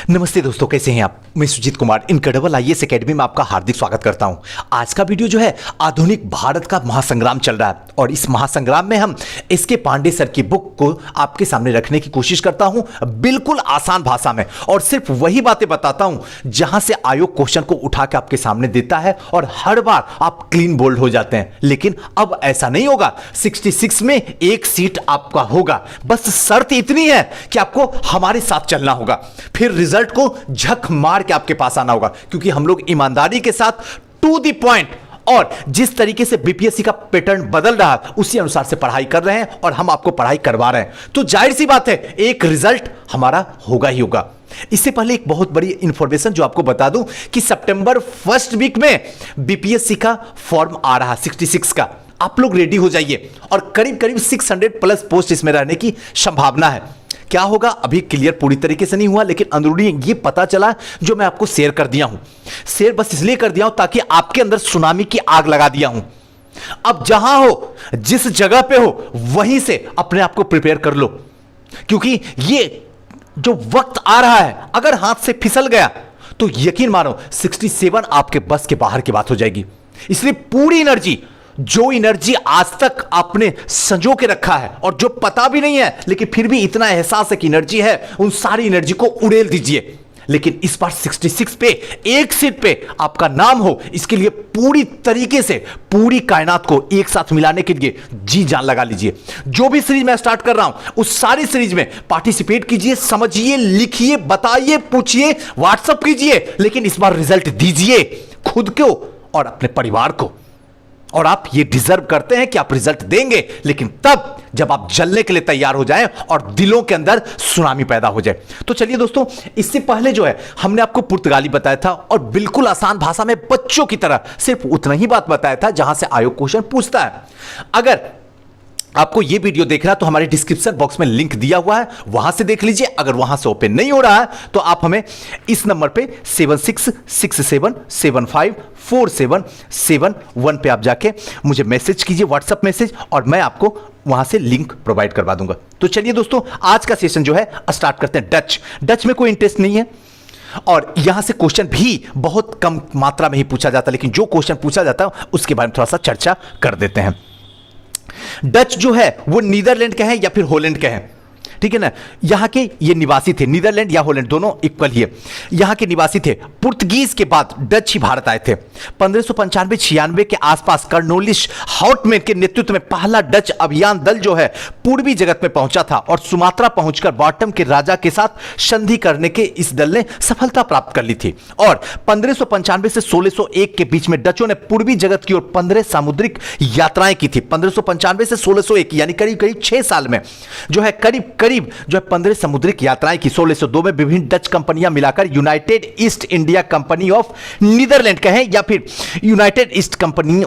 नमस्ते दोस्तों, कैसे हैं आप। मैं Sujit Kumar incredible IAS academy में आपका हार्दिक स्वागत करता हूं। आज का वीडियो जो है आधुनिक भारत का महासंग्राम चल रहा है और इस महासंग्राम में हम एसके पांडे सर की बुक को आपके सामने रखने की कोशिश करता हूं बिल्कुल आसान भाषा में, और सिर्फ वही बातें बताता हूं जहां से आयोग क्वेश्चन को उठा के आपके सामने देता है और हर बार आप क्लीन बोल्ड हो जाते हैं। लेकिन अब ऐसा नहीं होगा। 66 में एक सीट आपका होगा, बस शर्त इतनी है कि आपको हमारे साथ चलना होगा, फिर रिजल्ट को झक मार के आपके पास आना होगा, क्योंकि हम लोग ईमानदारी के साथ टू द पॉइंट और जिस तरीके से बीपीएससी का पैटर्न बदल रहा है उसी अनुसार से पढ़ाई कर रहे हैं और हम आपको पढ़ाई करवा रहे हैं। तो जाहिर सी बात है एक रिजल्ट हमारा होगा ही होगा। इससे पहले एक बहुत बड़ी इंफॉर्मेशन जो आपको बता दूं कि सितंबर फर्स्ट वीक में बीपीएससी का फॉर्म आ रहा है 66 का। आप लोग रेडी हो जाइए और करीब करीब 600 प्लस पोस्ट इसमें रहने की संभावना है। क्या होगा अभी क्लियर पूरी तरीके से नहीं हुआ, लेकिन अंदरूनी ये पता चला जो मैं आपको शेयर कर दिया हूं। शेयर बस इसलिए कर दिया हूं ताकि आपके अंदर सुनामी की आग लगा दिया हूं। अब जहां हो, जिस जगह पे हो, वहीं से अपने आप को प्रिपेयर कर लो, क्योंकि ये जो वक्त आ रहा है अगर हाथ से फिसल गया तो यकीन मानो 67 आपके बस के बाहर की बात हो जाएगी। इसलिए पूरी एनर्जी, जो एनर्जी आज तक आपने संजो के रखा है और जो पता भी नहीं है लेकिन फिर भी इतना एहसास है कि एनर्जी है, उन सारी एनर्जी को उड़ेल दीजिए। लेकिन इस बार 66 पे एक सीट पे आपका नाम हो, इसके लिए पूरी तरीके से पूरी कायनात को एक साथ मिलाने के लिए जी जान लगा लीजिए। जो भी सीरीज मैं स्टार्ट कर रहा हूं उस सारी सीरीज में पार्टिसिपेट कीजिए, समझिए, लिखिए, बताइए, पूछिए, व्हाट्सअप कीजिए, लेकिन इस बार रिजल्ट दीजिए खुद को और अपने परिवार को। और आप ये डिजर्व करते हैं कि आप रिजल्ट देंगे, लेकिन तब जब आप जलने के लिए तैयार हो जाएं और दिलों के अंदर सुनामी पैदा हो जाए। तो चलिए दोस्तों, इससे पहले जो है हमने आपको पुर्तगाली बताया था और बिल्कुल आसान भाषा में बच्चों की तरह सिर्फ उतना ही बात बताया था जहां से आयोग क्वेश्चन पूछता है। अगर आपको यह वीडियो देखना तो हमारे डिस्क्रिप्शन बॉक्स में लिंक दिया हुआ है, वहां से देख लीजिए। अगर वहां से ओपन नहीं हो रहा है तो आप हमें इस नंबर पे 7667754771 पे आप जाके मुझे मैसेज कीजिए, व्हाट्सएप मैसेज, और मैं आपको वहां से लिंक प्रोवाइड करवा दूंगा। तो चलिए दोस्तों, आज का सेशन जो है स्टार्ट करते हैं। डच में कोई इंटरेस्ट नहीं है और यहां से क्वेश्चन भी बहुत कम मात्रा में ही पूछा जाता है, लेकिन जो क्वेश्चन पूछा जाता है उसके बारे में थोड़ा सा चर्चा कर देते हैं। डच जो है वो नीदरलैंड के हैं या फिर हॉलैंड के हैं, ठीक है ना। यहां के ये निवासी थे, नीदरलैंड या हॉलैंड दोनों इक्वल ही है। यहां के निवासी थे। पुर्तगीज के बाद डच ही भारत आए थे। 1595-96 के आसपास कर्नोलिस हाउटमैन के नेतृत्व में पहला डच अभियान दल जो है पूर्वी जगत में पहुंचा था और सुमात्रा पहुंचकर बॉटम के राजा के साथ संधि करने के इस दल ने सफलता प्राप्त कर ली थी। और 1595 से 1601 के बीच में डचों ने पूर्वी जगत की ओर 15 सामुद्रिक यात्राएं की थी। 1595 से 1601 यानी करीब करीब 6 साल में जो है करीब जो है 15 समुद्रिक यात्राएं की। 1602 में विभिन्न डच कंपनियां मिलाकर United East India Company of Netherland कहें या फिर United East Company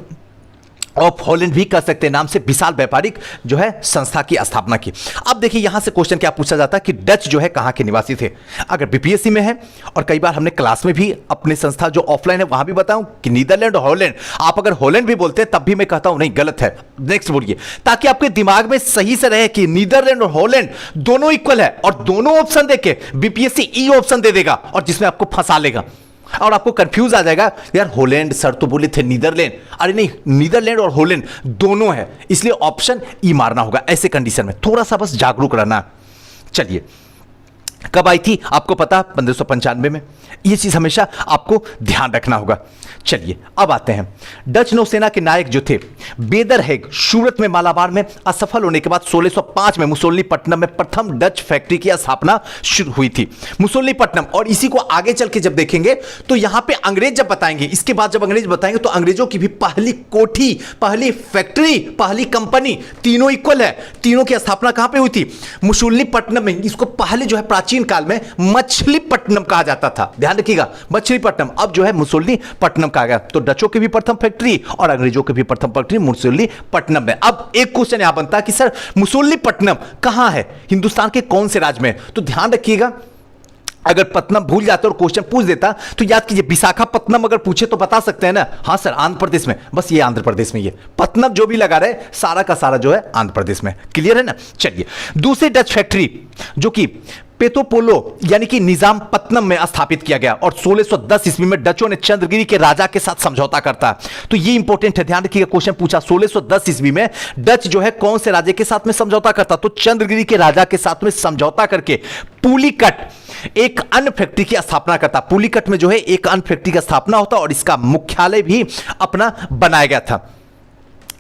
of Holland भी कर सकते हैं नाम से विशाल व्यापारिक जो है संस्था की स्थापना की। अब देखिए यहां से क्वेश्चन क्या पूछा जाता है कि डच जो है कहां के निवासी थे। अगर बीपीएससी में है, और कई बार हमने क्लास में भी अपने संस्था जो ऑफलाइन है वहां भी बताऊं कि नीदरलैंड और हॉलैंड, आप अगर हॉलैंड भी बोलते हैं तब भी मैं कहता हूं नहीं, गलत है, नेक्स्ट बोलिए, ताकि आपके दिमाग में सही से रहे कि नीदरलैंड और हॉलैंड दोनों इक्वल है और दोनों ऑप्शन देके बीपीएससी ई ऑप्शन दे देगा और जिसमें आपको फंसा लेगा और आपको कंफ्यूज आ जाएगा, यार हॉलैंड सर तो बोले थे नीदरलैंड, अरे नहीं, नीदरलैंड और हॉलैंड दोनों है, इसलिए ऑप्शन ई मारना होगा। ऐसे कंडीशन में थोड़ा सा बस जागरूक रहना। चलिए, कब आई थी आपको पता, 1595 में। यह चीज हमेशा आपको ध्यान रखना होगा। चलिए अब आते हैं डच नौसेना के नायक जो थे बेदरहेग, सूरत में मालाबार में असफल होने के बाद 1605 में मुसोलिनीपट्टनम में प्रथम डच फैक्ट्री की स्थापना शुरू हुई थी। मुसोलिनीपट्टनम, और इसी को आगे चल के जब देखेंगे तो यहां पे अंग्रेज जब बताएंगे, इसके बाद जब अंग्रेज बताएंगे तो अंग्रेजों की भी पहली कोठी, पहली फैक्ट्री, पहली कंपनी, तीनों इक्वल है। तीनों की स्थापना कहां पे हुई थी? मुसोलिनीपट्टनम में। इसको पहले जो है प्राचीन काल में मछलीपट्टनम कहा जाता था, ध्यान रखिएगा, मछलीपट्टनम। अब जो है मुसोलिनीपट्टनम कहा गया। तो डचों की भी प्रथम फैक्ट्री और अंग्रेजों की भी प्रथम फैक्ट्री मुसोलिनीपट्टनम में। अब एक क्वेश्चन यहां बनता है कि सर मुसोलिनीपट्टनम कहां है, हिंदुस्तान के कौन से राज्य में? तो ध्यान रखिएगा, अगर पत्तनम भूल जाते और क्वेश्चन पूछ देता तो याद कीजिए, विशाखापत्तनम अगर पूछे तो बता सकते हैं ना, हाँ सर आंध्र प्रदेश में, बस ये आंध्र प्रदेश में, ये पत्तनम जो भी लगा रहे सारा का सारा जो है आंध्र प्रदेश में। क्लियर है ना। चलिए, दूसरी डच फैक्ट्री जो कि पेतोपोलो यानी कि निजामपट्टनम में स्थापित किया गया और 1610 ईस्वी में डचों ने चंद्रगिरी के राजा के साथ समझौता करता है। तो ये इंपॉर्टेंट है, ध्यान रखिएगा, क्वेश्चन पूछा 1610 ईस्वी में डच जो है कौन से राजा के साथ में समझौता करता, तो चंद्रगिरी के राजा के साथ में समझौता करके पुलिकट एक अन्न फैक्ट्री की स्थापना करता। पुलिकट में जो है एक अन्न फैक्ट्री की स्थापना होता और इसका मुख्यालय भी अपना बनाया गया था।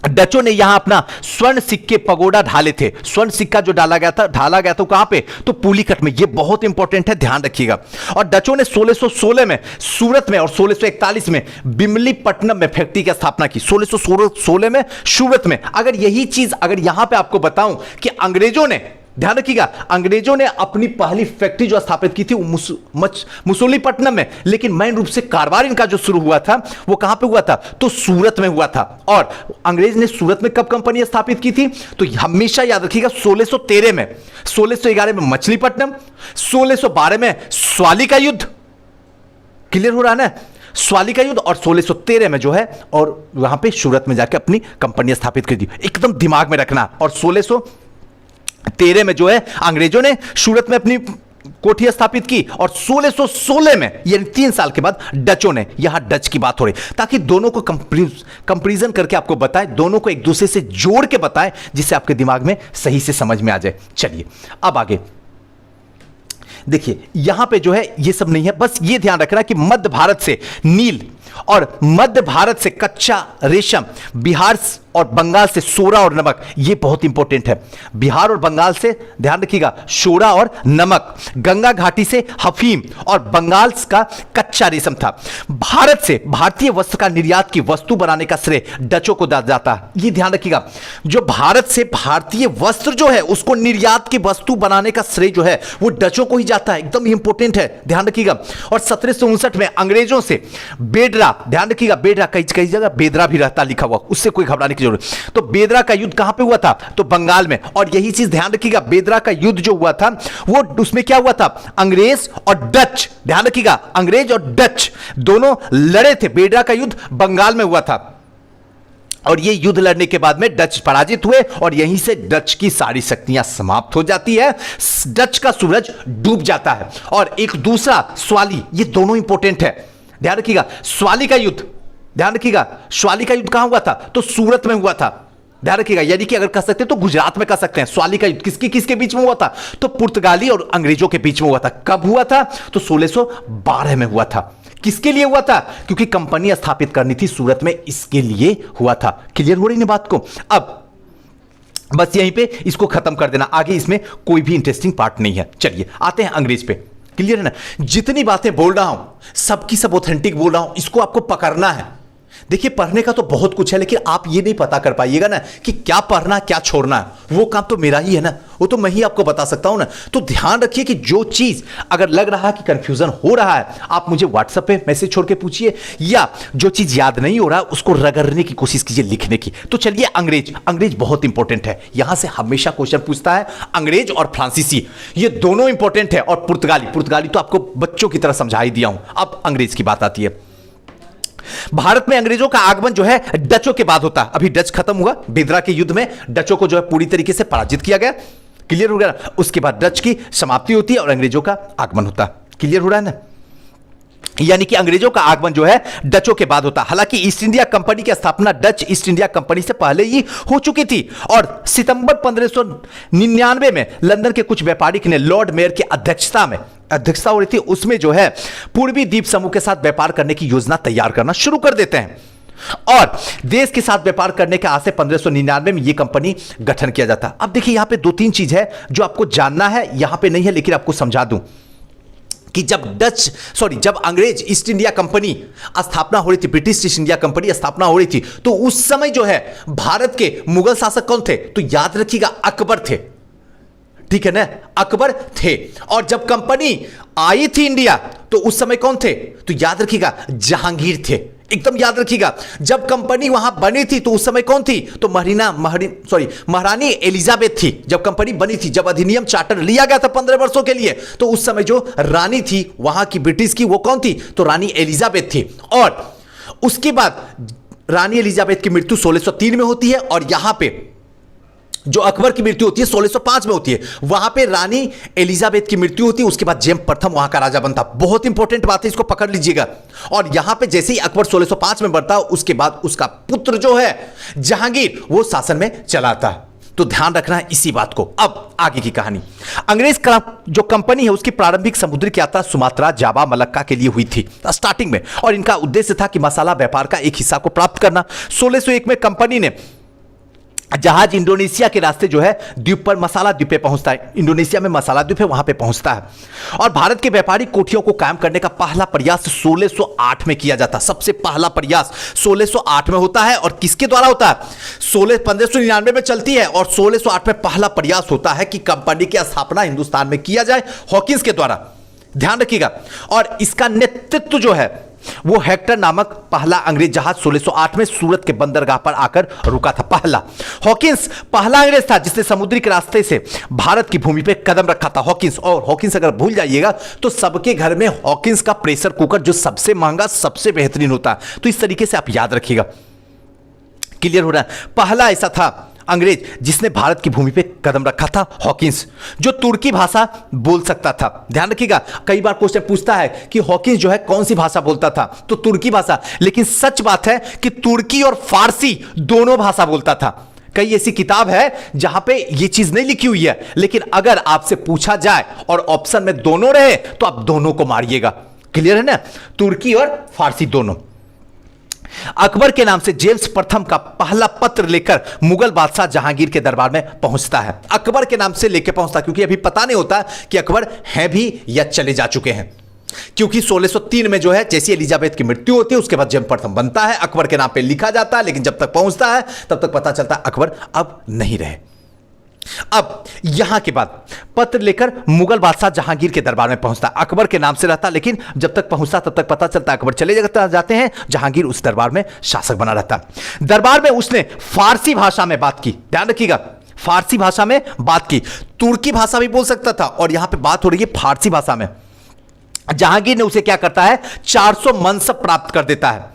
डचों ने यहां अपना स्वर्ण सिक्के पगोडा ढाले थे। स्वर्ण सिक्का जो ढाला गया था तो कहां पे, तो पुलिकट में। ये बहुत इंपॉर्टेंट है, ध्यान रखिएगा। और डचों ने 1616 में सूरत में और 1641 में बिमलीपट्टनम में फैक्ट्री की स्थापना की। 1616 में सूरत में। अगर यही चीज अगर यहां पे आपको बताऊं कि अंग्रेजों ने, ध्यान रखिएगा, अंग्रेजों ने अपनी पहली फैक्ट्री जो स्थापित की थी वो मुसोलीपट्टनम में, लेकिन मेन रूप से कारोबार इनका जो शुरू हुआ था वो कहां पे हुआ था, तो सूरत में हुआ था। और अंग्रेज ने सूरत में कब कंपनी स्थापित की थी, तो हमेशा याद रखिएगा 1613 में, 1611 में मछलीपट्टनम, 1612 में स्वाली का युद्ध, क्लियर हो रहा है ना, स्वाली का युद्ध, और 1613 में जो है और वहां पे सूरत में जाकर अपनी कंपनी स्थापित की थी। एकदम दिमाग में रखना। और 1613 में जो है अंग्रेजों ने सूरत में अपनी कोठी स्थापित की और 1616 में यानी 3 साल के बाद डचों ने, यहां डच की बात हो रही, ताकि दोनों को कंपैरिजन करके आपको बताएं, दोनों को एक दूसरे से जोड़ के बताएं, जिससे आपके दिमाग में सही से समझ में आ जाए। चलिए अब आगे देखिए, यहां पे जो है ये सब नहीं है, बस ये ध्यान रखना कि मध्य भारत से नील और मध्य भारत से कच्चा रेशम, बिहार और बंगाल से सोरा और नमक, ये बहुत इंपॉर्टेंट है। बिहार और बंगाल से ध्यान रखिएगा सोरा और नमक, गंगा घाटी से अफीम और बंगाल का कच्चा रेशम था। भारत से भारतीय वस्त्र का निर्यात की वस्तु बनाने का श्रेय डचों को दिया जाता है। ये ध्यान रखिएगा, जो भारत से भारतीय वस्त्र जो है उसको निर्यात की वस्तु बनाने का श्रेय जो है वो डचों को ही जाता है। एकदम इंपॉर्टेंट है, ध्यान रखिएगा। और 1759 में अंग्रेजों से बेदरा, ध्यान रखिएगा, बेदरा कई जगह बेदरा भी रहता लिखा हुआ, उससे कोई घबराने जरूरत। तो बेदरा का युद्ध कहां पे हुआ था, तो बंगाल में। और यही चीज ध्यान रखिएगा, बेदरा का युद्ध जो हुआ था वो उसमें क्या हुआ था, अंग्रेज और डच, ध्यान रखिएगा, अंग्रेज और डच दोनों लड़े थे। बेदरा का युद्ध बंगाल में हुआ था और ये युद्ध लड़ने के बाद में डच पराजित हुए और यहीं से डच की सारी शक्तियां समाप्त हो जाती है, डच का सूरज डूब जाता है। और एक दूसरा स्वाली, ये दोनों इंपॉर्टेंट है, ध्यान रखिएगा। स्वाली का युद्ध, ध्यान रखिएगा, स्वाली का युद्ध कहां हुआ था, तो सूरत में हुआ था, ध्यान रखिएगा। यानी कि अगर कह सकते हैं तो गुजरात में कह सकते हैं। स्वाली का युद्ध किसके बीच में हुआ था, तो पुर्तगाली और अंग्रेजों के बीच में हुआ था। कब हुआ था, तो 1612 में हुआ था। किसके लिए हुआ था, क्योंकि कंपनी स्थापित करनी थी सूरत में, इसके लिए हुआ था। क्लियर हो रही ना बात को। अब बस यहीं पे इसको खत्म कर देना, आगे इसमें कोई भी इंटरेस्टिंग पार्ट नहीं है। चलिए आते हैं अंग्रेज पे। क्लियर है ना, जितनी बातें बोल रहा हूं सबकी सब ऑथेंटिक बोल रहा हूं, इसको आपको पकड़ना है। देखिए पढ़ने का तो बहुत कुछ है, लेकिन आप ये नहीं पता कर पाइएगा ना कि क्या पढ़ना क्या छोड़ना है, वो काम तो मेरा ही है ना, वो तो मैं ही आपको बता सकता हूं ना। तो ध्यान रखिए कि जो चीज अगर लग रहा है कि कंफ्यूजन हो रहा है, आप मुझे व्हाट्सएप पे मैसेज छोड़ के पूछिए, या जो चीज याद नहीं हो रहा है उसको रगड़ने की कोशिश कीजिए, लिखने की। तो चलिए अंग्रेज बहुत इंपॉर्टेंट है, यहां से हमेशा क्वेश्चन पूछता है। अंग्रेज और फ्रांसीसी ये दोनों इंपॉर्टेंट है, और पुर्तगाली तो आपको बच्चों की तरह समझा ही दिया हूं। अब अंग्रेज की बात आती है। भारत में अंग्रेजों का आगमन जो है डचों के बाद होता है। अभी डच खत्म हुआ, बेदरा के युद्ध में डचों को जो है पूरी तरीके से पराजित किया गया, क्लियर हो गया। उसके बाद डच की समाप्ति होती है और अंग्रेजों का आगमन होता है। क्लियर हो रहा है ना, यानी कि अंग्रेजों का आगमन जो है डचों के बाद होता। हालांकि ईस्ट इंडिया कंपनी की स्थापना डच ईस्ट इंडिया कंपनी से पहले ही हो चुकी थी, और सितंबर 1599 में लंदन के कुछ व्यापारिक ने लॉर्ड मेयर की अध्यक्षता हो रही थी, उसमें जो है पूर्वी द्वीप समूह के साथ व्यापार करने की योजना तैयार करना शुरू कर देते हैं, और देश के साथ व्यापार करने के आशय 1599 में यह कंपनी गठन किया जाता। अब देखिए यहां पे 2-3 चीज है जो आपको जानना है, यहां पे नहीं है लेकिन आपको समझा दूं कि जब अंग्रेज ईस्ट इंडिया कंपनी स्थापना हो रही थी, ब्रिटिश ईस्ट इंडिया कंपनी स्थापना हो रही थी, तो उस समय जो है भारत के मुगल शासक कौन थे, तो याद रखिएगा अकबर थे, ठीक है ना, अकबर थे। और जब कंपनी आई थी इंडिया तो उस समय कौन थे, तो याद रखिएगा जहांगीर थे, एकदम याद रखिएगा। जब कंपनी वहां बनी थी तो उस समय कौन थी, तो महारानी एलिजाबेथ थी जब कंपनी बनी थी। जब अधिनियम चार्टर लिया गया था 15 वर्षों के लिए, तो उस समय जो रानी थी वहां की ब्रिटिश की, वो कौन थी, तो रानी एलिजाबेथ थी। और उसके बाद रानी एलिजाबेथ की मृत्यु 1603 में होती है, और यहां पे जो अकबर की मृत्यु होती है 1605 में होती है, वहां पे रानी एलिजाबेथ की मृत्यु होती है, उसके बाद जेम्स प्रथम वहां का राजा बनता। बहुत इंपॉर्टेंट बात है, इसको पकड़ लीजिएगा। और यहां पे जैसे ही अकबर 1605 में बढ़ता, उसके बाद उसका पुत्र जो है जहांगीर वो शासन में चलाता। तो ध्यान रखना है इसी बात को। अब आगे की कहानी, अंग्रेज का जो कंपनी है उसकी प्रारंभिक समुद्री यात्रा सुमात्रा, जावा, मलक्का के लिए हुई थी स्टार्टिंग में, और इनका उद्देश्य था कि मसाला व्यापार का एक हिस्सा को प्राप्त करना। 1601 में कंपनी ने जहाज इंडोनेशिया के रास्ते जो है द्वीप पर मसाला द्वीप पे पहुंचता है, इंडोनेशिया में मसाला द्वीप है वहां पे पहुंचता है, और भारत के व्यापारिक कोठियों को कायम करने का पहला प्रयास 1608 में किया जाता है। सबसे पहला प्रयास 1608 में होता है, और किसके द्वारा होता है? 1599 में चलती है, और 1608 में पहला प्रयास होता है कि कंपनी की स्थापना हिंदुस्तान में किया जाए हॉकिंस के द्वारा। ध्यान रखिएगा। और इसका नेतृत्व जो है वो हेक्टर नामक पहला अंग्रेज जहाज 1608 में सूरत के बंदरगाह पर आकर रुका था। पहला हॉकिंस पहला अंग्रेज था जिसने समुद्री के रास्ते से भारत की भूमि पे कदम रखा था। हॉकिंस, और हॉकिंस अगर भूल जाइएगा तो सबके घर में हॉकिंस का प्रेशर कुकर जो सबसे महंगा सबसे बेहतरीन होता है, तो इस तरीके से आप याद रखिएगा। क्लियर हो रहा है? पहला ऐसा था अंग्रेज जिसने भारत की भूमि पे कदम रखा था, हॉकिंस, जो तुर्की भाषा बोल सकता था। ध्यान रखिएगा, कई बार क्वेश्चन पूछता है कि हॉकिंस जो है कौन सी भाषा बोलता था, तो तुर्की भाषा। लेकिन सच बात है कि तुर्की और फारसी दोनों भाषा बोलता था। कई ऐसी किताब है जहां पे ये चीज नहीं लिखी हुई है, लेकिन अगर आपसे पूछा जाए और ऑप्शन में दोनों रहे तो आप दोनों को मारिएगा। क्लियर है ना? तुर्की और फारसी दोनों। अकबर के नाम से जेम्स प्रथम का पहला पत्र लेकर मुगल बादशाह जहांगीर के दरबार में पहुंचता है। अकबर के नाम से लेकर पहुंचता, क्योंकि अभी पता नहीं होता कि अकबर हैं भी या चले जा चुके हैं, क्योंकि 1603 में जो है जैसी एलिजाबेथ की मृत्यु होती है उसके बाद जेम्स प्रथम बनता है, अकबर के नाम पे लिखा जाता है, लेकिन जब तक पहुंचता है तब तक पता चलता है अकबर अब नहीं रहे। अब यहां के बाद पत्र लेकर मुगल बादशाह जहांगीर के दरबार में पहुंचता। अकबर के नाम से रहता, लेकिन जब तक पहुंचता तब तक पता चलता अकबर चले जाते हैं, जहांगीर उस दरबार में शासक बना रहता। दरबार में उसने फारसी भाषा में बात की। ध्यान रखिएगा, फारसी भाषा में बात की। तुर्की भाषा भी बोल सकता था, और यहां पे बात हो रही है फारसी भाषा में। जहांगीर ने उसे क्या करता है? 400 मनसब प्राप्त कर देता है।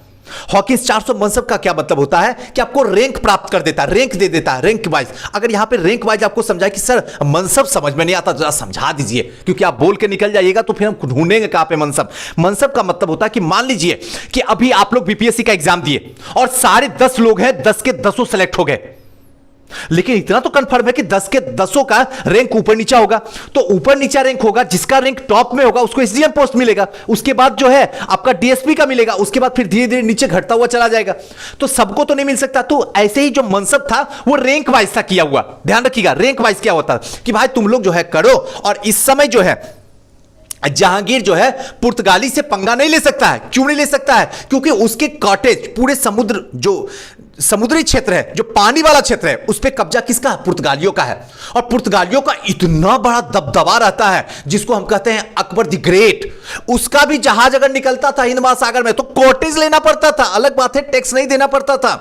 हॉकिंस 400 मनसब का क्या मतलब होता है कि आपको रैंक प्राप्त कर देता है, रैंक दे देता है, रैंक वाइज। अगर यहां पे रैंक वाइज आपको समझाए कि सर मनसब समझ में नहीं आता, जरा समझा दीजिए, क्योंकि आप बोल के निकल जाइएगा तो फिर हम ढूंढेंगे कहां पे मनसब। मनसब का मतलब होता है कि मान लीजिए कि अभी आप लोग बीपीएससी का एग्जाम दिए और सारे 10 लोग हैं, 10 के 10 सेलेक्ट हो गए, लेकिन इतना तो कंफर्म है कि 10 के 10 का रैंक ऊपर नीचा होगा। तो ऊपर नीचा रैंक होगा, जिसका रैंक टॉप में होगा उसको एसडीएम पोस्ट मिलेगा, उसके बाद जो है आपका डीएसपी का मिलेगा, उसके बाद फिर धीरे धीरे नीचे घटता हुआ चला जाएगा। तो सबको तो नहीं मिल सकता। तो ऐसे ही जो मनसब था वो रैंक वाइज था किया हुआ। ध्यान रखिएगा, रैंक वाइज क्या होता है कि भाई तुम लोग जो है करो। और इस समय जो है जहांगीर जो है पुर्तगाली से पंगा नहीं ले सकता है। क्यों नहीं ले सकता है? क्योंकि उसके कॉटेज पूरे समुद्र, जो समुद्री क्षेत्र है, जो पानी वाला क्षेत्र है, उस पर कब्जा किसका है? पुर्तगालियों का है। और पुर्तगालियों का इतना बड़ा दबदबा रहता है जिसको हम कहते हैं अकबर द ग्रेट। उसका भी जहाज अगर निकलता था हिंद महासागर में तो कॉटेज लेना पड़ता था, अलग बात है टैक्स नहीं देना पड़ता था।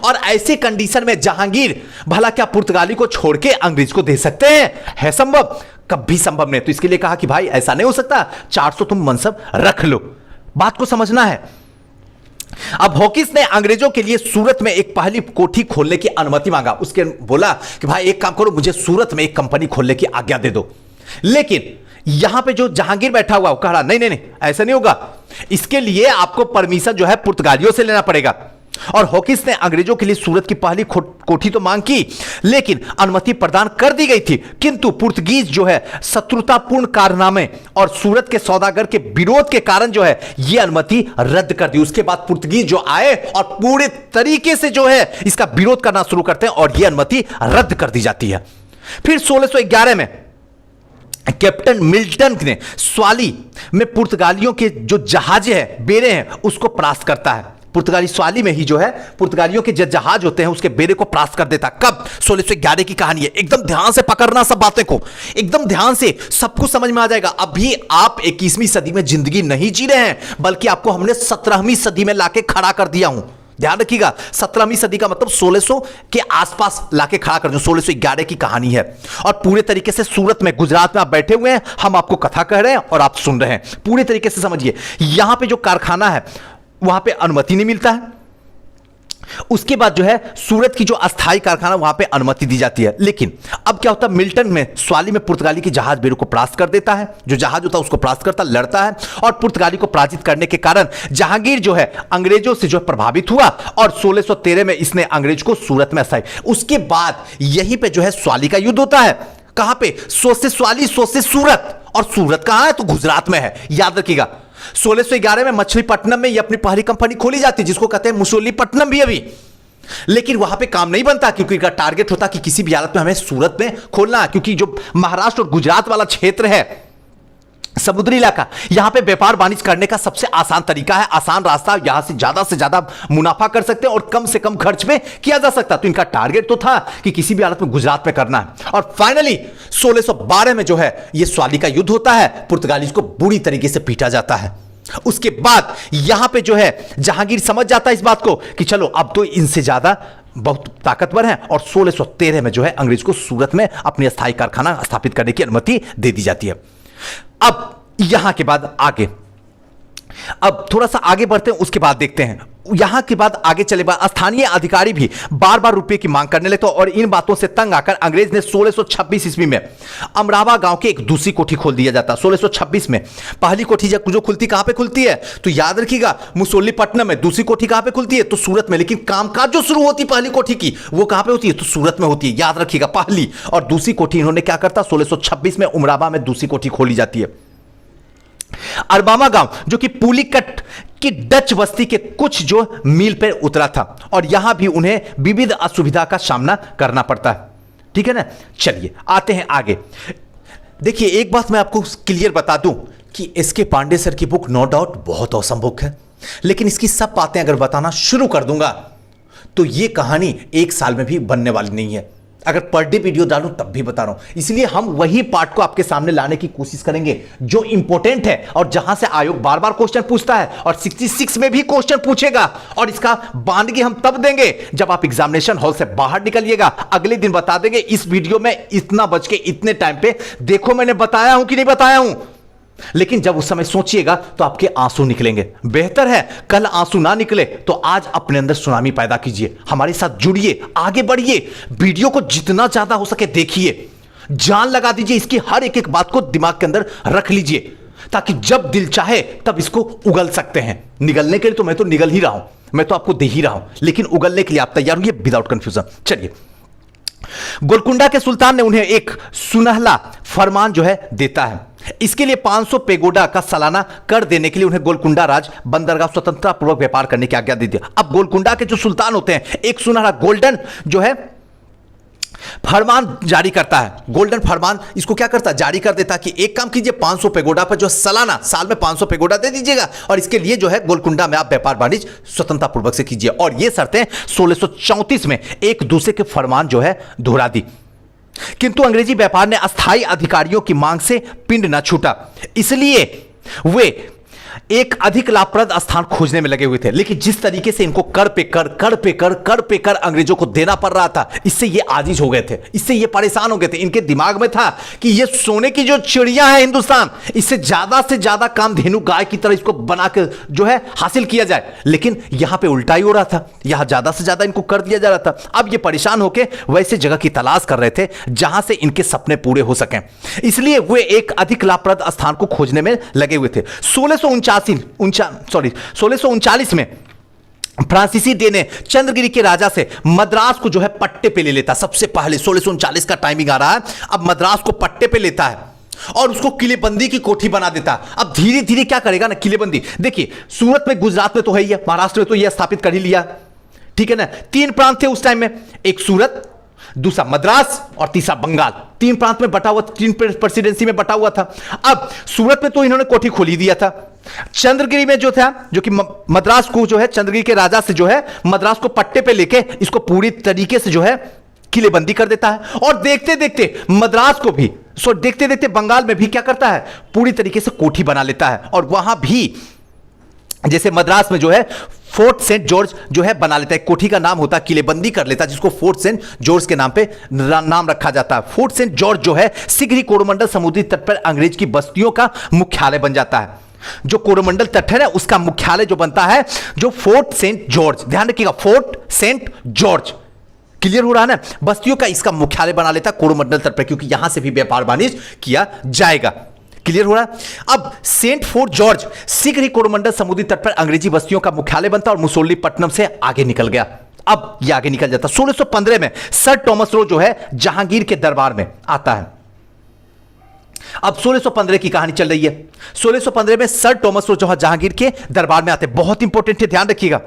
और ऐसे कंडीशन में जहांगीर भला क्या पुर्तगाली को छोड़ के अंग्रेज को दे सकते हैं? है संभव? कभी संभव नहीं। तो इसके लिए कहा कि भाई ऐसा नहीं हो सकता, 400 तुम मनसब रख लो। बात को समझना है। अब हॉकिंस ने अंग्रेजों के लिए सूरत में एक पहली कोठी खोलने की अनुमति मांगा। उसके बोला कि भाई एक काम करो, मुझे सूरत में एक कंपनी खोलने की आज्ञा दे दो। लेकिन यहां पे जो जहांगीर बैठा हुआ वो कह रहा नहीं नहीं नहीं, ऐसा नहीं होगा, इसके लिए आपको परमिशन जो है पुर्तगालियों से लेना पड़ेगा। और हॉकिंस ने अंग्रेजों के लिए सूरत की पहली कोठी तो मांग की, लेकिन अनुमति प्रदान कर दी गई थी। किंतु पुर्तगीज जो है शत्रुतापूर्ण कारनामे और सूरत के सौदागर के विरोध के कारण जो है यह अनुमति रद्द कर दी। उसके बाद पुर्तगीज जो आए और पूरे तरीके से जो है इसका विरोध करना शुरू करते हैं और यह अनुमति रद्द कर दी जाती है। फिर 1611 में कैप्टन मिल्टन ने स्वाली में पुर्तगालियों के जो जहाज है, बेड़े हैं, उसको परास्त करता है। पुर्तगाली स्वाली में ही जो है पुर्तगालियों के जहाज होते हैं उसके बेड़े को परास्त कर देता। कब? 1611 की कहानी है। एकदम ध्यान से पकड़ना सब बातें को, एकदम ध्यान से, सब कुछ समझ में आ जाएगा। अभी आप 21वीं सदी में जिंदगी नहीं जी रहे हैं, बल्कि आपको हमने 17वीं सदी में लाके खड़ा कर दिया हूं। ध्यान रखिएगा, 17वीं सदी का मतलब 1600 के आसपास लाके खड़ा कर दिया। 1611 की कहानी है और पूरे तरीके से सूरत में, गुजरात में आप बैठे हुए हैं, हम आपको कथा कह रहे हैं और आप सुन रहे हैं। पूरे तरीके से समझिए। यहां पे जो कारखाना है वहां पे अनुमति नहीं मिलता है, उसके बाद जो है सूरत की जो अस्थायी कारखाना वहां पे अनुमति दी जाती है। लेकिन अब क्या होता है, मिल्टन में स्वाली में पुर्तगाली की जहाज बेरू को परास्त कर देता है, जो जहाज होता है उसको परास्त करता, लड़ता है, और पुर्तगाली को पराजित करने के कारण जहांगीर जो है अंग्रेजों से जो प्रभावित हुआ और 1613 में इसने अंग्रेज को सूरत में अस्थायी। उसके बाद यहीं पे जो है स्वाली का युद्ध होता है। कहां पे? सोच से स्वाली, सोच से सूरत। और सूरत कहां है? तो गुजरात में है, याद रखिएगा। 1611 में मछलीपट्टनम में ये अपनी पहली कंपनी खोली जाती है, जिसको कहते हैं मुसोलीपट्टनम भी अभी। लेकिन वहां पे काम नहीं बनता, क्योंकि इनका टारगेट होता कि किसी भी हालत में हमें सूरत में खोलना है, क्योंकि जो महाराष्ट्र और गुजरात वाला क्षेत्र है, समुद्री इलाका, यहां पे व्यापार वाणिज्य करने का सबसे आसान तरीका है, आसान रास्ता, यहां से ज्यादा मुनाफा कर सकते हैं और कम से कम खर्च में किया जा सकता। तो इनका टारगेट तो था कि किसी भी हालत में गुजरात में करना है। और फाइनली 1612 में जो है ये स्वाली का युद्ध होता है, पुर्तगालीज को बुरी तरीके से पीटा जाता है। उसके बाद यहां पे जो है जहांगीर समझ जाता है इस बात को कि चलो अब तो इनसे ज्यादा बहुत ताकतवर हैं, और 1613 में जो है अंग्रेज को सूरत में अपनी अस्थायी कारखाना स्थापित करने की अनुमति दे दी जाती है। अब यहां के बाद आगे, अब थोड़ा सा आगे बढ़ते हैं, उसके बाद देखते हैं। यहां के बाद आगे चले बाद स्थानीय अधिकारी भी बार बार रुपए की मांग करने लगते, और इन बातों से तंग आकर अंग्रेज ने 1626 ईस्वी में अमरावा गांव के एक दूसरी कोठी खोल दिया जाता। 1626 में पहली कोठी जो खुलती, कहां पे खुलती है? तो याद रखिएगा, मुसोलीपट्टनम में। दूसरी कोठी कहां पे खुलती है? तो सूरत में। लेकिन कामकाज जो शुरू होती पहली कोठी की, वो कहां पे होती है? तो सूरत में होती है, याद रखिएगा, पहली। और दूसरी कोठी इन्होंने क्या करता? 1626 में उमरावा में दूसरी कोठी खोली जाती है। अरबामा गांव जो कि पुलिकट की डच बस्ती के कुछ जो मील पर उतरा था, और यहां भी उन्हें विविध असुविधा का सामना करना पड़ता है। ठीक है ना? चलिए आते हैं आगे। देखिए, एक बात मैं आपको क्लियर बता दूं कि एस के पांडे सर की बुक नो डाउट बहुत औसम बुक है, लेकिन इसकी सब बातें अगर बताना शुरू कर दूंगा तो यह कहानी एक साल में भी बनने वाली नहीं है। अगर पर डे वीडियो डालूं तब भी बता रहा हूं, इसलिए हम वही पार्ट को आपके सामने लाने की कोशिश करेंगे जो इंपॉर्टेंट है, और जहां से आयोग बार बार क्वेश्चन पूछता है, और 66 में भी क्वेश्चन पूछेगा, और इसका बांधगी हम तब देंगे जब आप एग्जामिनेशन हॉल से बाहर निकलिएगा। अगले दिन बता देंगे इस वीडियो में इतना बज के इतने टाइम पे, देखो मैंने बताया हूं कि नहीं बताया हूं। लेकिन जब उस समय सोचिएगा तो आपके आंसू निकलेंगे। बेहतर है कल आंसू ना निकले तो आज अपने अंदर सुनामी पैदा कीजिए, हमारे साथ जुड़िए, आगे बढ़िए, वीडियो को जितना ज्यादा हो सके देखिए, जान लगा दीजिए, इसकी हर एक एक बात को दिमाग के अंदर रख लीजिए, ताकि जब दिल चाहे तब इसको उगल सकते हैं। निगलने के लिए तो मैं तो निगल ही रहा हूं, मैं तो आपको दे ही रहा हूं, लेकिन उगलने के लिए आप तैयार होइए विदाउट कंफ्यूजन। चलिए, गोलकुंडा के सुल्तान ने उन्हें एक सुनहला फरमान जो है देता है। इसके लिए 500 पेगोडा का सालाना कर देने के लिए उन्हें गोलकुंडा राज बंदरगाह स्वतंत्रता पूर्वक व्यापार करने की आज्ञा दे दी। अब गोलकुंडा के जो सुल्तान होते हैं एक सुनहरा गोल्डन जो है फरमान जारी करता है। गोल्डन फरमान इसको क्या करता है? जारी कर देता है कि एक काम कीजिए, 500 पेगोडा पर जो सालाना, साल में 500 पेगोडा दे दीजिएगा, और इसके लिए जो है गोलकुंडा में आप व्यापार वाणिज्य स्वतंत्रता पूर्वक से कीजिए। और ये शर्तें 1634 में एक दूसरे के फरमान जो है दोहरा दी। किंतु अंग्रेजी व्यापार ने अस्थायी अधिकारियों की मांग से पिंड न छूटा, इसलिए वे एक अधिक लाभप्रद स्थान खोजने में लगे हुए थे। लेकिन जिस तरीके से इनको कर पे कर अंग्रेजों को देना पड़ रहा था, इससे ये आजिज हो गए थे, इससे ये परेशान हो गए थे। इनके दिमाग में था कि ये सोने की जो चिड़िया है हिंदुस्तान, इससे ज्यादा काम धेनु गाय की तरह इसको बना के जो है हासिल किया जाए। लेकिन यहां पे उल्टा ही हो रहा था, यहां ज्यादा से ज्यादा इनको कर दिया जा रहा था। अब ये परेशान होकर वैसे जगह की तलाश कर रहे थे जहां से इनके सपने पूरे हो सकें, इसलिए वे एक अधिक लाभप्रद स्थान को खोजने में लगे हुए थे। 1639 में फ्रांसीसी डे ने चंद्रगिरी के राजा से मद्रास को जो है पट्टे पे ले लेता। सबसे पहले 1639 का टाइमिंग आ रहा है, अब मद्रास को पट्टे पे लेता है और उसको किलेबंदी की कोठी बना देता। अब धीरे धीरे क्या करेगा ना, किलेबंदी। देखिए, सूरत में, गुजरात में तो है ही है, महाराष्ट्र में तो यह स्थापित कर ही लिया, ठीक है ना। 3 प्रांत थे उस टाइम में, एक सूरत, दूसरा मद्रास और तीसरा बंगाल। 3 प्रांत में बटा हुआ, 3 प्रेसिडेंसी में बटा हुआ था। अब सूरत में तो इन्होंने कोठी खोली दिया था। चंद्रगिरी में जो था, जो कि मद्रास को जो है चंद्रगिरी के राजा से जो है मद्रास को पट्टे पे लेके इसको पूरी तरीके से जो है किलेबंदी कर देता है। और देखते देखते मद्रास को भी, देखते देखते बंगाल में भी क्या करता है, पूरी तरीके से कोठी बना लेता है। और वहां भी जैसे मद्रास में जो है फोर्ट सेंट जॉर्ज जो है बना लेता है, कोठी का नाम होता है, किलेबंदी कर लेता है, जिसको फोर्ट सेंट जॉर्ज के नाम पे नाम रखा जाता है। फोर्ट सेंट जॉर्ज जो है शीघ्र ही कोरोमंडल समुद्री तट पर अंग्रेज की बस्तियों का मुख्यालय बन जाता है। जो कोरोमंडल तट है ना, उसका मुख्यालय जो बनता है जो फोर्ट सेंट जॉर्ज, ध्यान रखिएगा, फोर्ट सेंट जॉर्ज। क्लियर हो रहा है ना? बस्तियों का इसका मुख्यालय बना लेता कोरोमंडल तट पर, क्योंकि यहां से भी व्यापार वाणिज्य किया जाएगा। क्लियर हो रहा है? अब सेंट फोर्ट जॉर्ज शीघ्र ही कोरोमंडल समुद्री तट पर अंग्रेजी बस्तियों का मुख्यालय बनता और मुसोलिनीपट्टनम से आगे निकल गया। अब यह आगे निकल जाता। 1615 में सर टॉमस रो जो है जहांगीर के दरबार में आता है। अब 1615 की कहानी चल रही है। 1615 में सर टॉमस रो जो है जहांगीर के दरबार में आते हैं, बहुत इंपॉर्टेंट है, ध्यान रखिएगा।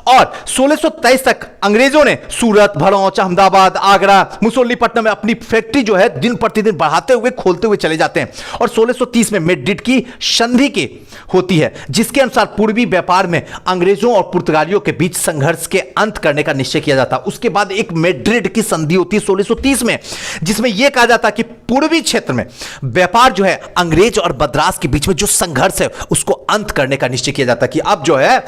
और 1623 तक अंग्रेजों ने सूरत, भड़ौच, अहमदाबाद, आगरा, मुसोलिनीपट्टनम में अपनी फैक्ट्री जो है दिन प्रतिदिन बढ़ाते हुए, खोलते हुए चले जाते हैं। और 1630 में मैड्रिड की संधि की होती है, जिसके अनुसार पूर्वी व्यापार में अंग्रेजों और पुर्तगालियों के बीच संघर्ष के अंत करने का निश्चय किया जाता। उसके बाद एक मैड्रिड की संधि होती है 1630 में, जिसमें यह कहा जाता है कि पूर्वी क्षेत्र में व्यापार जो है अंग्रेज और मद्रास के बीच में जो संघर्ष है उसको अंत करने का निश्चय किया जाता है कि अब जो है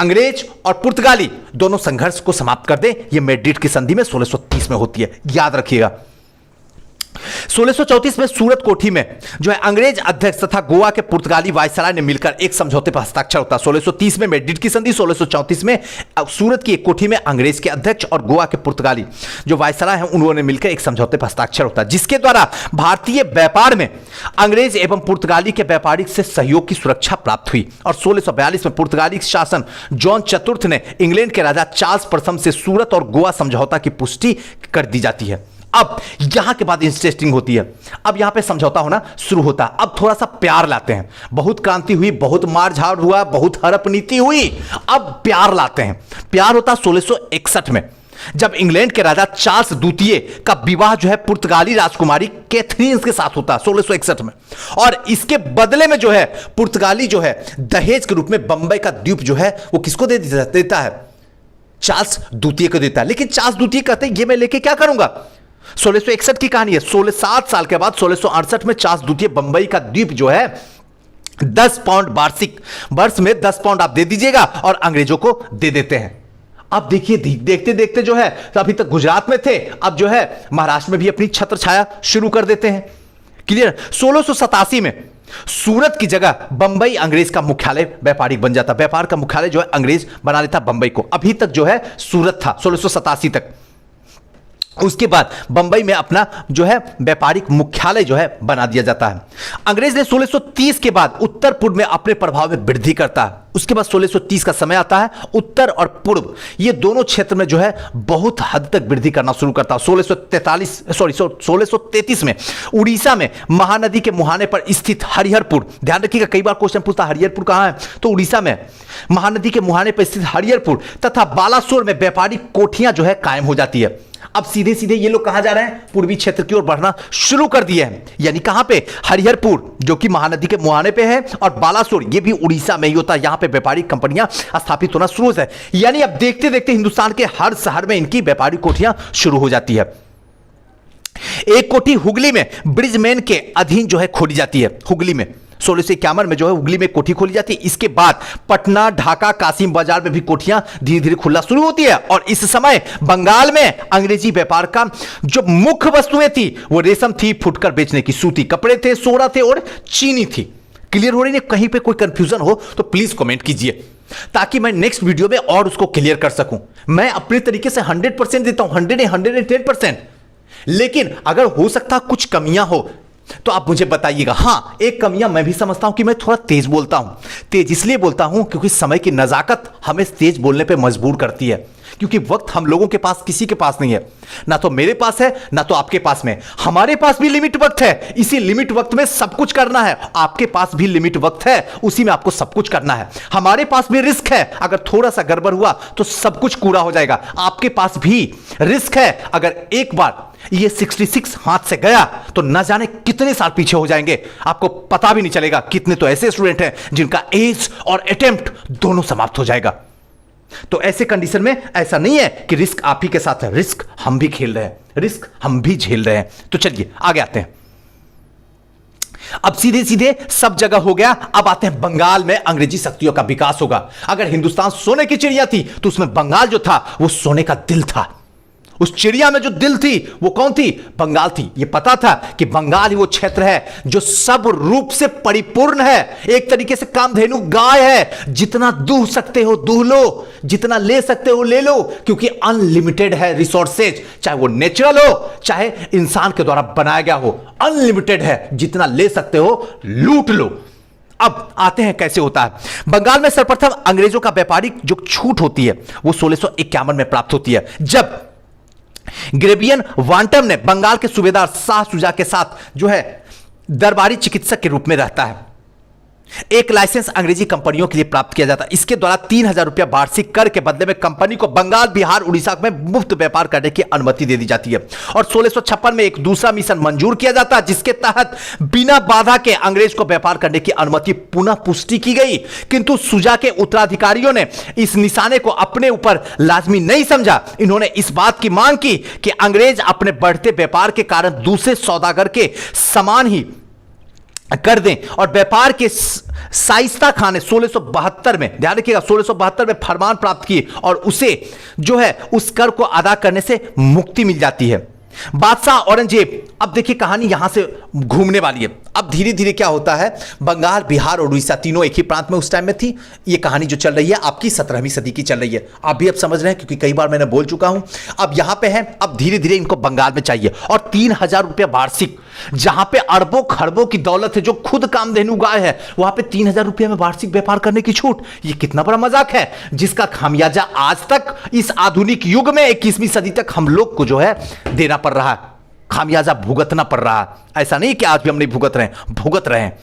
अंग्रेज और पुर्तगाली दोनों संघर्ष को समाप्त कर दे। यह मैड्रिड की संधि में 1630 में होती है, याद रखिएगा। 1634 में सूरत कोठी में जो है अंग्रेज अध्यक्ष तथा गोवा के पुर्तगाली वायसराय ने मिलकर एक समझौते पर हस्ताक्षर होता है। 1630 में मैड्रिड की संधि, 1634 में सूरत की एक कोठी में अंग्रेज के अध्यक्ष और गोवा के पुर्तगाली जो वायसराय हैं उन्होंने मिलकर एक समझौते पर हस्ताक्षर होता है, जिसके द्वारा भारतीय व्यापार में अंग्रेज एवं पुर्तगाली के व्यापारिक से सहयोग की सुरक्षा प्राप्त हुई। और 1642 में पुर्तगाली शासन जॉन चतुर्थ ने इंग्लैंड के राजा चार्ल्स प्रथम से सूरत और गोवा समझौता की पुष्टि कर दी जाती है। अब यहां के बाद इंटरेस्टिंग होती है। अब यहां पे समझौता होना शुरू होता है। अब थोड़ा सा प्यार लाते हैं। बहुत क्रांति हुई, बहुत मारझाड़ हुआ, बहुत हड़प नीति हुई, अब प्यार लाते हैं। प्यार होता 1661 में, जब इंग्लैंड के राजा चार्ल्स द्वितीय का विवाह जो है पुर्तगाली राजकुमारी कैथरीन के साथ होता है 1661 में। और इसके बदले में जो है पुर्तगाली जो है दहेज के रूप में बंबई का द्वीप जो है वो किसको देता है? चार्ल्स द्वितीय को देता है। लेकिन चार्ल्स द्वितीय कहते हैं ये मैं लेके क्या करूंगा? 1661 की कहानी है। 7 साल के बाद 1668 में चार्ल्स द्वितीय बंबई का द्वीप जो है 10 पाउंड वार्षिक, वर्ष में 10 पाउंड आप दे दीजिएगा और अंग्रेजों को दे देते हैं। अब देखिए देखते देखते जो है अभी तक गुजरात में थे, अब जो है महाराष्ट्र में भी अपनी छत्र छाया शुरू कर देते हैं। क्लियर? 1687 में सूरत की जगह बंबई अंग्रेज का मुख्यालय व्यापारिक बन जाता। व्यापार का मुख्यालय जो है अंग्रेज बना लेता बंबई को। अभी तक जो है सूरत था 1687 तक। उसके बाद बंबई में अपना जो है व्यापारिक मुख्यालय जो है बना दिया जाता है। अंग्रेज ने 1630 के बाद उत्तर पूर्व में अपने प्रभाव में वृद्धि करता है। उसके बाद 1630 का समय आता है, उत्तर और पूर्व ये दोनों क्षेत्र में जो है बहुत हद तक वृद्धि करना शुरू करता है। 1633 में उड़ीसा में महानदी के मुहाने पर स्थित हरिहरपुर, ध्यान रखिएगा कई बार क्वेश्चन पूछता हरिहरपुर कहां है, तो उड़ीसा में महानदी के मुहाने पर स्थित हरिहरपुर तथा बालासोर में व्यापारिक कोठियां जो है कायम हो जाती है। अब सीधे सीधे ये लोग कहां जा रहे हैं? पूर्वी क्षेत्र की ओर बढ़ना शुरू कर दिए हैं। यानी कहां पे? हरिहरपुर जो कि महानदी के मुहाने पे है, और बालासोर ये भी उड़ीसा में ही होता है। यहां पे व्यापारिक कंपनियां स्थापित होना शुरू है। यानी अब देखते देखते हिंदुस्तान के हर शहर में इनकी व्यापारिक कोठियां शुरू हो जाती है। एक कोठी हुगली में ब्रिजमैन के अधीन जो है खोली जाती है। हुगली में 1651 में जो है हुगली में कोठी खोली जाती है। इसके बाद पटना, ढाका, कासिम बाजार में भी कोठियां धीरे धीरे खुलना शुरू होती है। और इस समय बंगाल में अंग्रेजी व्यापार का जो मुख्य वस्तुएं थी वो रेशम थी, फुटकर बेचने की सूती कपड़े थे, सोना थे और चीनी थी। क्लियर हो रही है? कहीं पे कोई कंफ्यूजन हो तो प्लीज कमेंट कीजिए, ताकि मैं नेक्स्ट वीडियो में और उसको क्लियर कर सकूं। मैं अपने तरीके से 100% देता हूं, 110%। लेकिन अगर हो सकता कुछ कमियां हो तो आप मुझे बताइएगा। हां, एक कमियां मैं भी समझता हूं कि मैं थोड़ा तेज बोलता हूं। तेज इसलिए बोलता हूं क्योंकि समय की नजाकत हमें तेज बोलने पे मजबूर करती है, क्योंकि वक्त हम लोगों के पास किसी के पास नहीं है। ना तो मेरे पास है, ना तो आपके पास में। हमारे पास भी लिमिट वक्त है, इसी लिमिट वक्त में सब कुछ करना है। आपके पास भी लिमिट वक्त है, उसी में आपको सब कुछ करना है। हमारे पास भी रिस्क है, अगर थोड़ा सा गड़बड़ हुआ तो सब कुछ कूड़ा हो जाएगा। आपके पास भी रिस्क है, अगर एक बार ये 66 हाथ से गया तो न जाने कितने साल पीछे हो जाएंगे, आपको पता भी नहीं चलेगा। कितने तो ऐसे स्टूडेंट हैं जिनका एज और अटेम्प्ट दोनों समाप्त हो जाएगा। तो ऐसे कंडीशन में ऐसा नहीं है कि रिस्क आप ही के साथ है, रिस्क हम भी खेल रहे हैं, रिस्क हम भी झेल रहे हैं। तो चलिए आगे आते हैं। अब सीधे सीधे सब जगह हो गया। अब आते हैं बंगाल में अंग्रेजी शक्तियों का विकास होगा। अगर हिंदुस्तान सोने की चिड़िया थी तो उसमें बंगाल जो था वो सोने का दिल था। उस चिड़िया में जो दिल थी वो कौन थी? बंगाल थी। ये पता था कि बंगाल ही वो क्षेत्र है जो सब रूप से परिपूर्ण है, एक तरीके से कामधेनु गाय है। जितना दूह सकते हो दूह लो, जितना ले सकते हो ले लो, क्योंकि अनलिमिटेड है रिसोर्सेज, चाहे वो नेचुरल हो चाहे इंसान के द्वारा बनाया गया हो, अनलिमिटेड है। जितना ले सकते हो लूट लो। अब आते हैं कैसे होता है। बंगाल में सर्वप्रथम अंग्रेजों का व्यापारिक जो छूट होती है वो 1651 में प्राप्त होती है, जब ग्रेबियन वांटम ने बंगाल के सूबेदार शाह शुजा के साथ जो है दरबारी चिकित्सक के रूप में रहता है। एक लाइसेंस अंग्रेजी कंपनियों के लिए प्राप्त किया जाता है। इसके द्वारा 3000 रुपया वार्षिक कर के बदले में कंपनी को बंगाल, बिहार, उड़ीसा में मुफ्त व्यापार करने की अनुमति दे दी जाती है। और 1656 में एक दूसरा मिशन मंजूर किया जाता है, जिसके तहत बिना बाधा के अंग्रेज को व्यापार करने की अनुमति पुनः पुष्टि की गई। किंतु शुजा के उत्तराधिकारियों ने इस निशाने को अपने ऊपर लाजमी नहीं समझा। इन्होंने इस बात की मांग की कि अंग्रेज अपने बढ़ते व्यापार के कारण दूसरे सौदागर के समान ही कर दें, और व्यापार के शाइस्ता खान ने 1672 में, ध्यान रखिएगा, 1672 में फरमान प्राप्त किए और उसे जो है उस कर को अदा करने से मुक्ति मिल जाती है। बादशाह औरंगजेब, अब देखिए कहानी यहां से घूमने वाली है। अब धीरे धीरे क्या होता है, बंगाल, बिहार और उड़ीसा तीनों एक ही प्रांत में उस टाइम में थी। ये कहानी जो चल रही है आपकी 17वीं सदी की चल रही है। आप भी अब समझ रहे हैं क्योंकि कई बार मैंने बोल चुका हूं। अब यहां पे है, अब धीरे धीरे इनको बंगाल में चाहिए, और 3000 रुपया वार्षिक, जहां पे अरबों खरबों की दौलत है, जो खुद कामधेनु गाय है, वहां पे 3000 रुपया में वार्षिक व्यापार करने की छूट। ये कितना बड़ा मजाक है, जिसका खामियाजा आज तक इस आधुनिक युग में 21वीं सदी तक हम लोग को जो है देना पड़ रहा है, खामियाजा भुगतना पड़ रहा है। ऐसा नहीं कि आज भी हम नहीं भुगत रहे हैं, भुगत रहे हैं।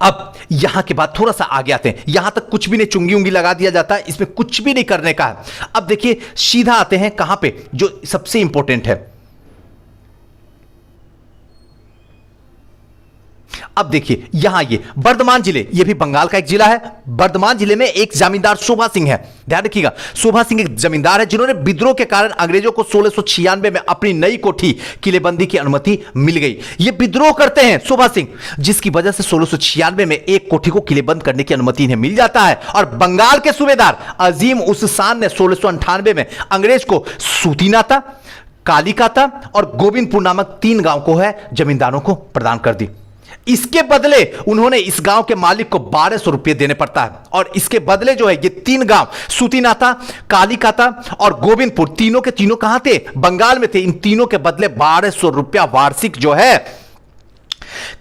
अब यहां के बाद थोड़ा सा आगे आते हैं। यहां तक कुछ भी नहीं, चुंगी उंगी लगा दिया जाता है, इसमें कुछ भी नहीं करने का है। अब देखिए सीधा आते हैं कहां पे, जो सबसे इंपॉर्टेंट है। अब देखिए यहां ये बर्धमान जिले, ये भी बंगाल का एक जिला है। बर्धमान जिले में एक जमींदार शोभा सिंह है, ध्यान रखिएगा, शोभा सिंह एक जमींदार है जिन्होंने विद्रोह के कारण अंग्रेजों को 1696 में अपनी नई कोठी किलेबंदी की अनुमति मिल गई। ये विद्रोह करते हैं शोभा सिंह, जिसकी वजह से 1696 में एक कोठी को किलेबंद करने की अनुमति इन्हें मिल जाता है। और बंगाल के सूबेदार अजीम उस शान ने 1698 में अंग्रेज को सूतीनाता, कालिकाता और गोविंदपुर नामक 3 गांव को है जमींदारों को प्रदान कर दी। इसके बदले उन्होंने इस गांव के मालिक को 1200 रुपये देने पड़ता है, और इसके बदले जो है ये 3 गांव सूतीनाथा, कालिकाता और गोविंदपुर, तीनों के तीनों कहां थे? बंगाल में थे। इन तीनों के बदले 1200 रुपया वार्षिक जो है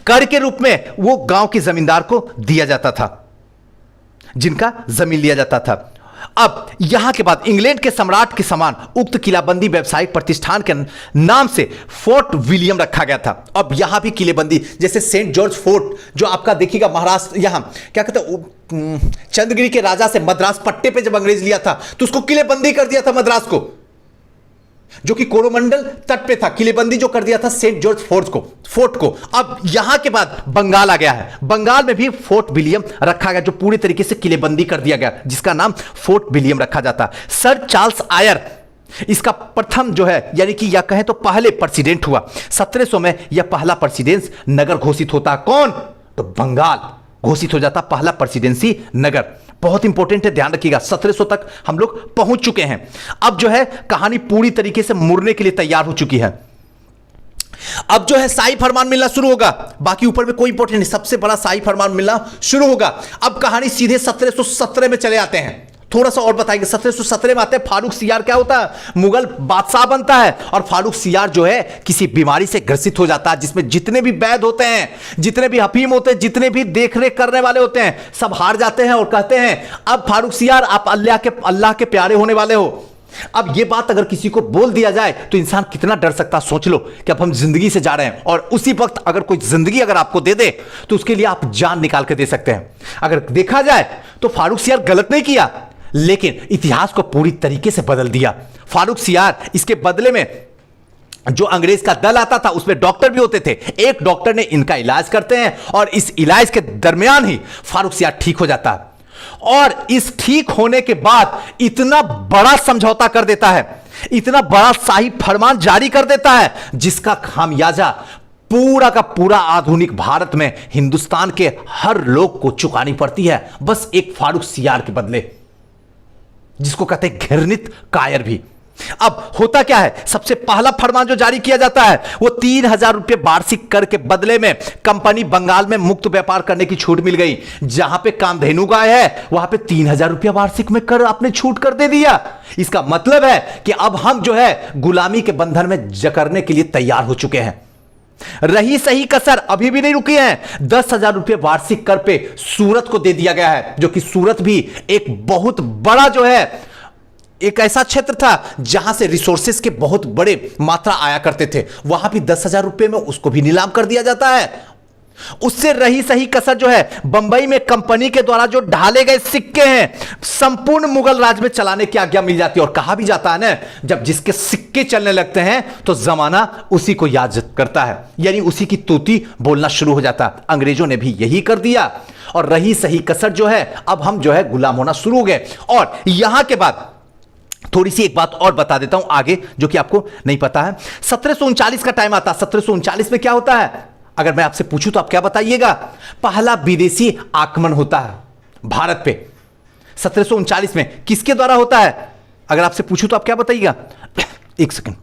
कर के रूप में वो गांव के जमींदार को दिया जाता था, जिनका जमीन लिया जाता था। अब यहां के बाद इंग्लैंड के सम्राट के समान उक्त किलाबंदी व्यवसायिक प्रतिष्ठान के नाम से फोर्ट विलियम रखा गया था। अब यहां भी किलेबंदी, जैसे सेंट जॉर्ज फोर्ट जो आपका देखिएगा महाराष्ट्र, यहां क्या कहते हैं, चंद्रगिरी के राजा से मद्रास पट्टे पे जब अंग्रेज लिया था तो उसको किलेबंदी कर दिया था मद्रास को, जो कि कोरोमंडल तट पे था। किलेबंदी जो कर दिया था सेंट जॉर्ज फोर्ट को। अब यहां के बाद बंगाल आ गया है। बंगाल में भी फोर्ट विलियम रखा गया, जो पूरी तरीके से किलेबंदी कर दिया गया, जिसका नाम फोर्ट विलियम रखा जाता। सर चार्ल्स आयर इसका प्रथम जो है, यानी कि या कहें तो पहले प्रेसिडेंट हुआ। 1700 में यह पहला प्रेसिडेंस नगर घोषित होता। कौन? तो बंगाल घोषित हो जाता पहला प्रेसिडेंसी नगर। बहुत इंपॉर्टेंट है, ध्यान रखिएगा। 1700 तक हम लोग पहुंच चुके हैं। अब जो है कहानी पूरी तरीके से मुड़ने के लिए तैयार हो चुकी है। अब जो है शाही फरमान मिलना शुरू होगा। बाकी ऊपर में कोई इंपॉर्टेंट नहीं, सबसे बड़ा शाही फरमान मिलना शुरू होगा। अब कहानी सीधे 1717 में चले आते हैं। थोड़ा सा और बताएंगे। 1717 में आते हैं, फारूक सियार क्या होता है? मुगल बादशाह बनता है, और फारूक सियार जो है किसी बीमारी से ग्रसित हो जाता है, जिसमें जितने भी वैद्य होते हैं, जितने भी हकीम होते हैं, जितने भी देखरेख करने वाले होते हैं, सब हार जाते हैं और कहते हैं अब फारूक सियार आप अल्लाह के प्यारे होने वाले हो। अब यह बात अगर किसी को बोल दिया जाए तो इंसान कितना डर सकता है। सोच लो कि अब हम जिंदगी से जा रहे हैं, और उसी वक्त अगर कोई जिंदगी अगर आपको दे दे तो उसके लिए आप जान निकाल के दे सकते हैं। अगर देखा जाए तो फारूक सियार गलत नहीं किया, लेकिन इतिहास को पूरी तरीके से बदल दिया फारूक सियार। इसके बदले में जो अंग्रेज का दल आता था उसमें डॉक्टर भी होते थे। एक डॉक्टर ने इनका इलाज करते हैं, और इस इलाज के दरमियान ही फारूक सियार ठीक हो जाता है। और इस ठीक होने के बाद इतना बड़ा समझौता कर देता है, इतना बड़ा शाही फरमान जारी कर देता है, जिसका खामियाजा पूरा का पूरा आधुनिक भारत में हिंदुस्तान के हर लोग को चुकानी पड़ती है, बस एक फारूक सियार के बदले, जिसको कहते हैं घृणित कायर भी। अब होता क्या है, सबसे पहला फरमान जो जारी किया जाता है वो 3,000 रुपए वार्षिक कर के बदले में कंपनी बंगाल में मुक्त व्यापार करने की छूट मिल गई। जहां पे कामधेनु गाय है वहां पे 3,000 रुपया वार्षिक में कर आपने छूट कर दे दिया। इसका मतलब है कि अब हम जो है गुलामी के बंधन में जकड़ने के लिए तैयार हो चुके हैं। रही सही कसर अभी भी नहीं रुकी है। 10,000 रुपए वार्षिक कर पे सूरत को दे दिया गया है, जो कि सूरत भी एक बहुत बड़ा जो है एक ऐसा क्षेत्र था जहां से रिसोर्सेस के बहुत बड़े मात्रा आया करते थे। वहां भी 10,000 रुपए में उसको भी नीलाम कर दिया जाता है। उससे रही सही कसर जो है बंबई में कंपनी के द्वारा जो ढाले गए सिक्के हैं संपूर्ण मुगल राज में चलाने की आज्ञा मिल जाती है। और कहा भी जाता है ना, जब जिसके सिक्के चलने लगते हैं तो जमाना उसी को याद करता है, यानी उसी की तूती बोलना शुरू हो जाता है। अंग्रेजों ने भी यही कर दिया और रही सही कसर जो है अब हम जो है गुलाम होना शुरू हो गए। और यहां के बाद थोड़ी सी एक बात और बता देता हूं आगे जो कि आपको नहीं पता है। 1739 का टाइम आता है। 1739 में क्या होता है, अगर मैं आपसे पूछूं तो आप क्या बताइएगा? पहला विदेशी आक्रमण होता है भारत पे 1739 में। किसके द्वारा होता है? अगर आपसे पूछूं तो आप क्या बताइएगा? एक सेकंड।